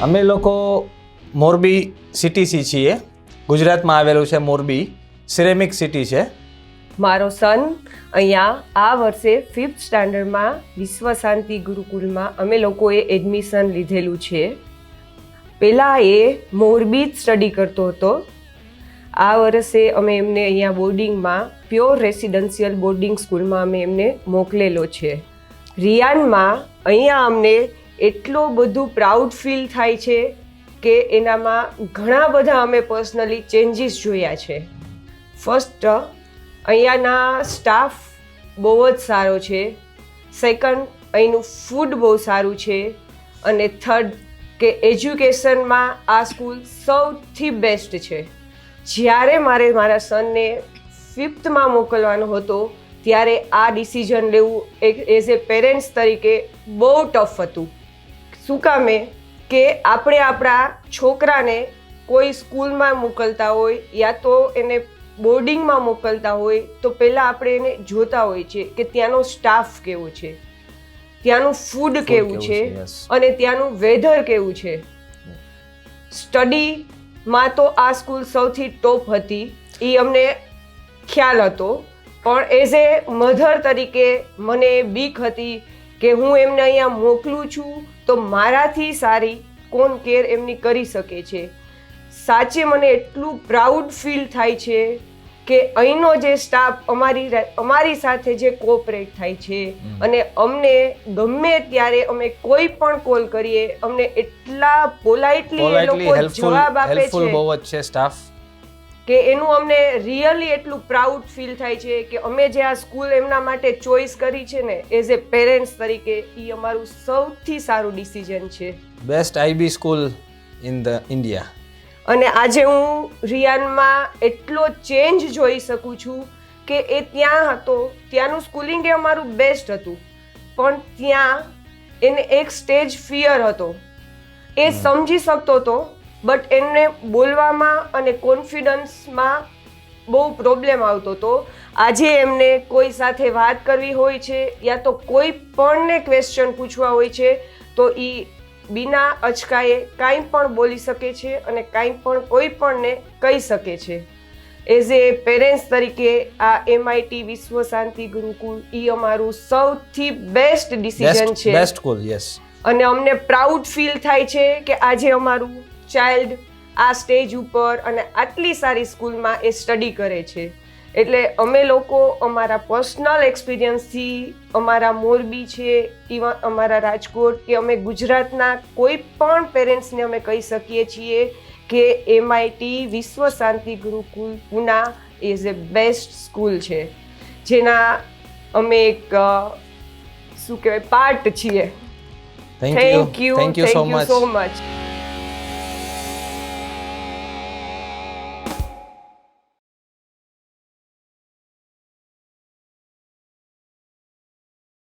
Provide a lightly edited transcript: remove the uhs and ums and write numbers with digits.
અમે લોકો મોરબી સિટીસી છીએ. ગુજરાતમાં આવેલું છે મોરબી, સિરેમિક સિટી છે. મારો સન અહીંયા આ વર્ષે 5th સ્ટાન્ડર્ડમાં વિશ્વ શાંતિ ગુરુકુલમાં અમે લોકોએ એડમિશન લીધેલું છે. પહેલાં એ મોરબી જ સ્ટડી કરતો હતો. આ વર્ષે અમે એમને અહીંયા બોર્ડિંગમાં પ્યોર રેસિડેન્શિયલ બોર્ડિંગ સ્કૂલમાં અમે એમને મોકલેલો છે. રિયાનમાં અહીંયા અમને એટલો બધું પ્રાઉડ ફીલ થાય છે કે એનામાં ઘણા બધા અમે પર્સનલી ચેન્જીસ જોયા છે. ફર્સ્ટ, અહીંયાના સ્ટાફ બહુ જ સારો છે. સેકન્ડ, અહીંનું ફૂડ બહુ સારું છે. અને થર્ડ કે એજ્યુકેશનમાં આ સ્કૂલ સૌથી બેસ્ટ છે. જ્યારે મારા સનને 5thમાં મોકલવાનો હતો ત્યારે આ ડિસિઝન લેવું એઝ એ પેરેન્ટ્સ તરીકે બહુ ટફ હતું. શું કામે કે આપણે આપણા છોકરાને કોઈ સ્કૂલમાં મોકલતા હોય યા તો એને બોર્ડિંગમાં મોકલતા હોય તો પહેલાં આપણે એને જોતા હોય છે કે ત્યાંનો સ્ટાફ કેવો છે, ત્યાંનું ફૂડ કેવું છે અને ત્યાંનું વેધર કેવું છે. સ્ટડીમાં તો આ સ્કૂલ સૌથી ટોપ હતી, એ અમને ખ્યાલ હતો. પણ એઝ એ મધર તરીકે મને બીક હતી કે હું એમને અહીંયા મોકલું છું તો મારાથી સારી કોણ કેર એમની કરી શકે છે. સાચે મને એટલું પ્રાઉડ ફીલ થાય છે કે અહીંનો જે સ્ટાફ અમારી સાથે જે કોઓપરેટ થાય છે અને અમને ગમે ત્યારે અમે કોઈ પણ કોલ કરીએ અમને એટલા પોલાઇટલી એ લોકો જવાબ આપે છે બહુ જ છે સ્ટાફ કે એનું અમને રિયલી એટલું પ્રાઉડ ફીલ થાય છે કે અમે જે આ સ્કૂલ એમના માટે ચોઇસ કરી છે ને એઝ એ પેરેન્ટ્સ તરીકે એ અમારું સૌથી સારું ડિસિઝન છે. Best IB school in the India. અને આજે હું રિયાનમાં એટલો ચેન્જ જોઈ શકું છું કે એ ત્યાં હતો, ત્યાંનું સ્કૂલિંગ એ અમારું બેસ્ટ હતું, પણ ત્યાં એને એક સ્ટેજ ફિયર હતો. એ સમજી શકતો હતો બટ એમને બોલવામાં અને કોન્ફિડન્સમાં બહુ પ્રોબ્લેમ આવતો હતો. આજે એમને કોઈ સાથે વાત કરવી હોય છે યા તો કોઈ પણને ક્વેશ્ચન પૂછવા હોય છે તો એ બિના અચકાએ કાંઈ પણ બોલી શકે છે અને કાંઈ પણ કોઈ પણને કહી શકે છે. એઝ એ પેરેન્ટ્સ તરીકે આ MIT વિશ્વ શાંતિ ગુરુકુલ એ અમારું સૌથી બેસ્ટ ડિસિઝન છે. Best school, yes. અને અમને પ્રાઉડ ફીલ થાય છે કે આજે અમારું ચાઇલ્ડ આ સ્ટેજ ઉપર અને આટલી સારી સ્કૂલમાં એ સ્ટડી કરે છે. એટલે અમે લોકો અમારા પર્સનલ એક્સપિરિયન્સથી અમારા મોરબી છે, ઇવન અમારા રાજકોટ કે અમે ગુજરાતના કોઈ પણ પેરેન્ટ્સને અમે કહી શકીએ છીએ કે MIT Vishwa Shanti Gurukul Pune is a best school છે, જેના અમે એક શું કહેવાય પાર્ટ છીએ. Thank you so much.